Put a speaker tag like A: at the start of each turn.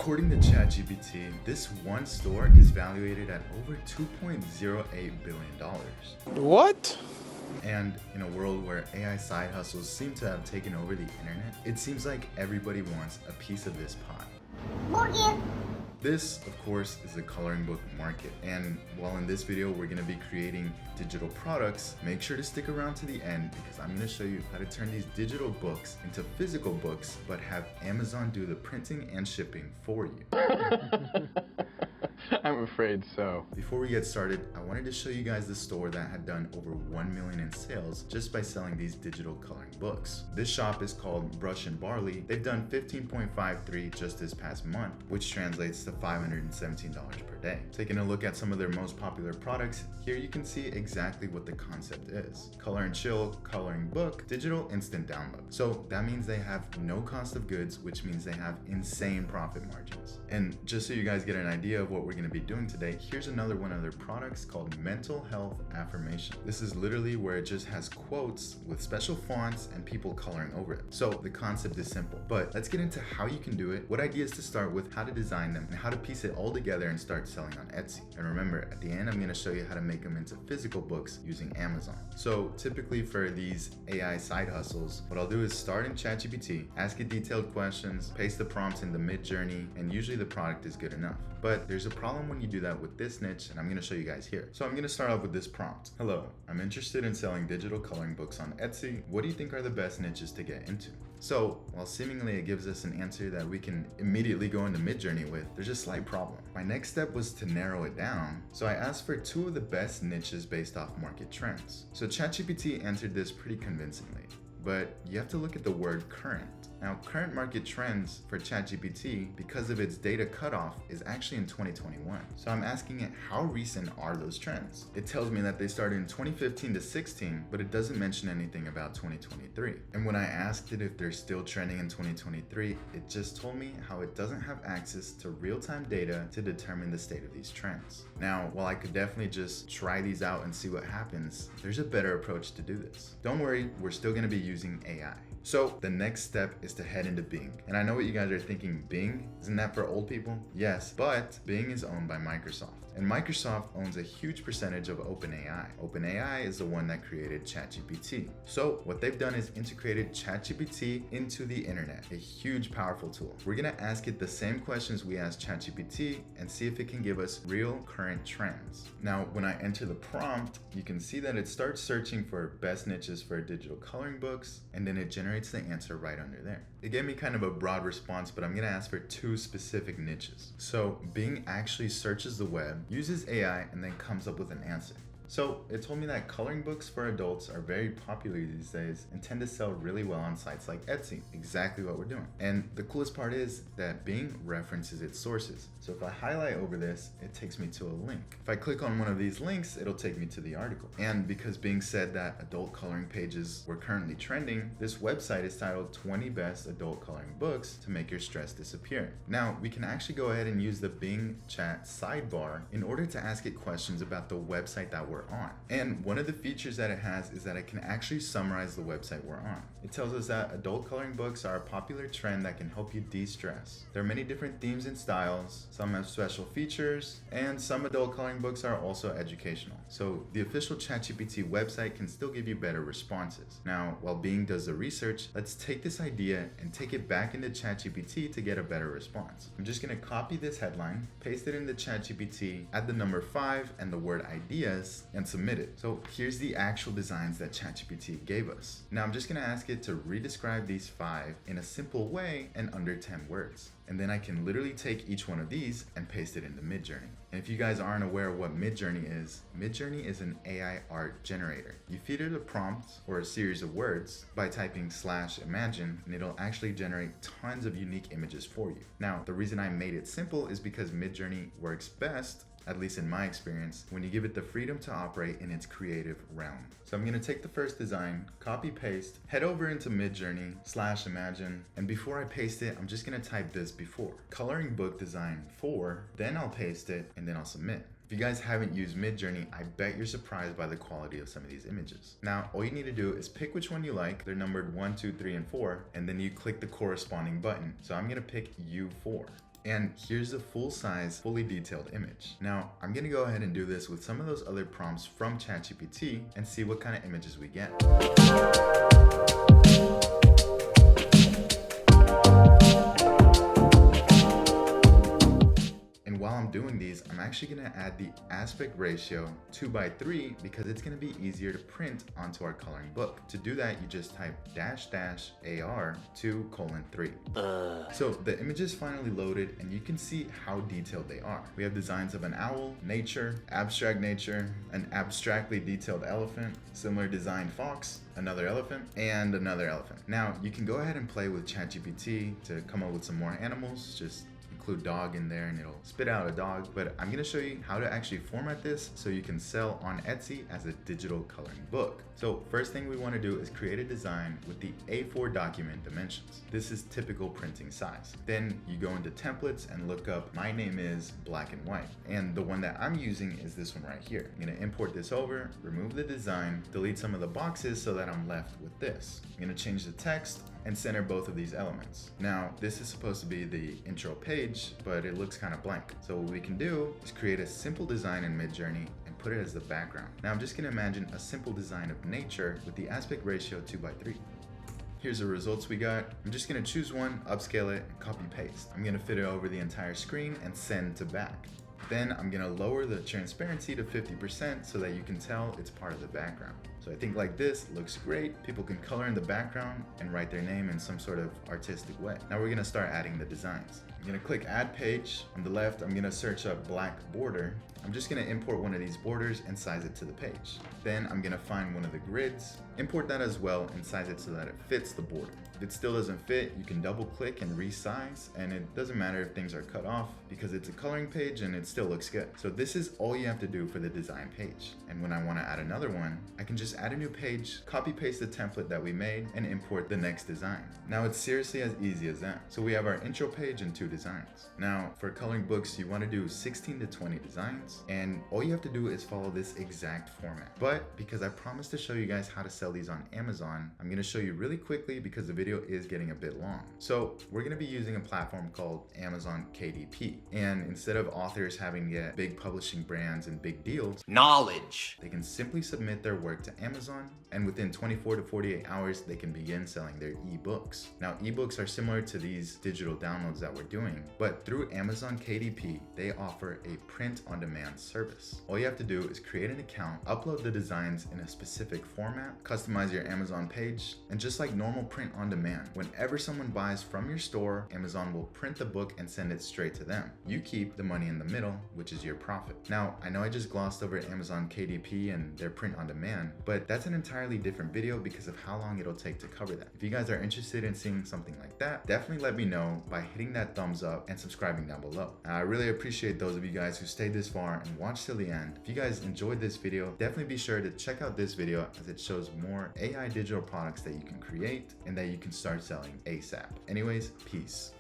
A: According to ChatGPT, this one store is valued at over $2.08 billion.
B: What?
A: And in a world where AI side hustles seem to have taken over the internet, it seems like everybody wants a piece of this pie. This, of course, is the coloring book market, and while in this video we're going to be creating digital products, make sure to stick around to the end because I'm going to show you how to turn these digital books into physical books, but have Amazon do the printing and shipping for you.
B: I'm afraid so.
A: Before we get started, I wanted to show you guys the store that had done over 1 million in sales just by selling these digital coloring books. This shop is called Brush and Barley. They've done 15.53 just this past month, which translates to $517 per day. Taking a look at some of their most popular products, here you can see exactly what the concept is. Color and Chill, coloring book, digital instant download. So that means they have no cost of goods, which means they have insane profit margins. And just so you guys get an idea of what we're going to be doing today, here's another one of their products called Mental Health Affirmation. This is literally where it just has quotes with special fonts and people coloring over it. So the concept is simple, but let's get into how you can do it, what ideas to start with, how to design them, and how to piece it all together and start selling on Etsy. And remember, at the end, I'm going to show you how to make them into physical books using Amazon. So typically for these AI side hustles, what I'll do is start in ChatGPT, ask it detailed questions, paste the prompts in the Mid-Journey, and usually the product is good enough. But there's a problem when you do that with this niche, and I'm going to show you guys here. So I'm going to start off with this prompt. Hello, I'm interested in selling digital coloring books on Etsy. What do you think are the best niches to get into? So while seemingly it gives us an answer that we can immediately go into Mid-Journey with, there's a slight problem. My next step was to narrow it down. So I asked for 2 of the best niches based off market trends. So ChatGPT answered this pretty convincingly, but you have to look at the word current. Now, current market trends for ChatGPT, because of its data cutoff, is actually in 2021. So I'm asking it, how recent are those trends? It tells me that they started in 2015 to 16, but it doesn't mention anything about 2023. And when I asked it if they're still trending in 2023, it just told me how it doesn't have access to real-time data to determine the state of these trends. Now, while I could definitely just try these out and see what happens, there's a better approach to do this. Don't worry, we're still going to be using AI. So the next step is to head into Bing. And I know what you guys are thinking, Bing? Isn't that for old people? Yes, but Bing is owned by Microsoft. And Microsoft owns a huge percentage of OpenAI. OpenAI is the one that created ChatGPT. So what they've done is integrated ChatGPT into the internet, a huge powerful tool. We're gonna ask it the same questions we asked ChatGPT and see if it can give us real current trends. Now, when I enter the prompt, you can see that it starts searching for best niches for digital coloring books, and then it generates the answer right under there. It gave me kind of a broad response, but I'm gonna ask for 2 specific niches. So Bing actually searches the web, uses AI, and then comes up with an answer. So it told me that coloring books for adults are very popular these days and tend to sell really well on sites like Etsy, exactly what we're doing. And the coolest part is that Bing references its sources. So if I highlight over this, it takes me to a link. If I click on one of these links, it'll take me to the article. And because Bing said that adult coloring pages were currently trending, this website is titled 20 Best Adult Coloring Books to Make Your Stress Disappear. Now, we can actually go ahead and use the Bing chat sidebar in order to ask it questions about the website that we're on. And one of the features that it has is that it can actually summarize the website we're on. It tells us that adult coloring books are a popular trend that can help you de-stress. There are many different themes and styles, some have special features, and some adult coloring books are also educational. So the official ChatGPT website can still give you better responses. Now, while Bing does the research, let's take this idea and take it back into ChatGPT to get a better response. I'm just gonna copy this headline, paste it into ChatGPT, add the number 5 and the word ideas, and submit it. So here's the actual designs that ChatGPT gave us. Now I'm just gonna ask it to redescribe these 5 in a simple way and under 10 words. And then I can literally take each one of these and paste it into Mid-Journey. And if you guys aren't aware of what Mid-Journey is an AI art generator. You feed it a prompt or a series of words by typing /imagine, and it'll actually generate tons of unique images for you. Now, the reason I made it simple is because Mid-Journey works best, at least in my experience, when you give it the freedom to operate in its creative realm. So I'm gonna take the first design, copy paste, head over into Mid-Journey, /imagine, and before I paste it, I'm just gonna type this before. Coloring book design 4, then I'll paste it, and then I'll submit. If you guys haven't used Mid-Journey, I bet you're surprised by the quality of some of these images. Now, all you need to do is pick which one you like. They're numbered 1, 2, 3, and 4, and then you click the corresponding button. So I'm gonna pick U4. And here's the full size, fully detailed image. Now, I'm gonna go ahead and do this with some of those other prompts from ChatGPT and see what kind of images we get. And while I'm doing these, I'm actually gonna add the aspect ratio 2:3 because it's gonna be easier to print onto our coloring book. To do that, you just type --AR 2:3. So the image is finally loaded and you can see how detailed they are. We have designs of an owl, nature, an abstractly detailed elephant, similar designed fox, another elephant, and another elephant. Now, you can go ahead and play with ChatGPT to come up with some more animals. Just include dog in there and it'll spit out a dog. But I'm gonna show you how to actually format this so you can sell on Etsy as a digital coloring book. So first thing we wanna do is create a design with the A4 document dimensions. This is typical printing size. Then you go into templates and look up my name is black and white. And the one that I'm using is this one right here. I'm gonna import this over, remove the design, delete some of the boxes so that I'm left with this. I'm gonna change the text and center both of these elements. Now, this is supposed to be the intro page, but it looks kind of blank. So what we can do is create a simple design in Midjourney and put it as the background. Now I'm just gonna imagine a simple design of nature with the aspect ratio 2:3. Here's the results we got. I'm just gonna choose one, upscale it, and copy paste. I'm gonna fit it over the entire screen and send to back. Then I'm gonna lower the transparency to 50% so that you can tell it's part of the background. So I think like this looks great. People can color in the background and write their name in some sort of artistic way. Now we're gonna start adding the designs. I'm gonna click add page. On the left, I'm gonna search up black border. I'm just gonna import one of these borders and size it to the page. Then I'm gonna find one of the grids, import that as well and size it so that it fits the border. If it still doesn't fit, you can double click and resize, and it doesn't matter if things are cut off because it's a coloring page and it still looks good. So this is all you have to do for the design page. And when I wanna add another one, I can just add a new page, copy paste the template that we made, and import the next design. Now it's seriously as easy as that. So we have our intro page and 2 designs. Now for coloring books, you wanna do 16 to 20 designs, and all you have to do is follow this exact format. But because I promised to show you guys how to sell these on Amazon, I'm gonna show you really quickly because the video is getting a bit long. So we're gonna be using a platform called Amazon KDP. And instead of authors having to get big publishing brands and big deals, they can simply submit their work to Amazon, and within 24 to 48 hours, they can begin selling their ebooks. Now, ebooks are similar to these digital downloads that we're doing, but through Amazon KDP, they offer a print-on-demand service. All you have to do is create an account, upload the designs in a specific format, customize your Amazon page, and just like normal print-on-demand, whenever someone buys from your store, Amazon will print the book and send it straight to them. You keep the money in the middle, which is your profit. Now, I know I just glossed over Amazon KDP and their print-on-demand, but that's an entirely different video because of how long it'll take to cover that. If you guys are interested in seeing something like that, definitely let me know by hitting that thumbs up and subscribing down below. I really appreciate those of you guys who stayed this far and watched till the end. If you guys enjoyed this video, definitely be sure to check out this video as it shows more AI digital products that you can create and that you can start selling ASAP. Anyways, peace.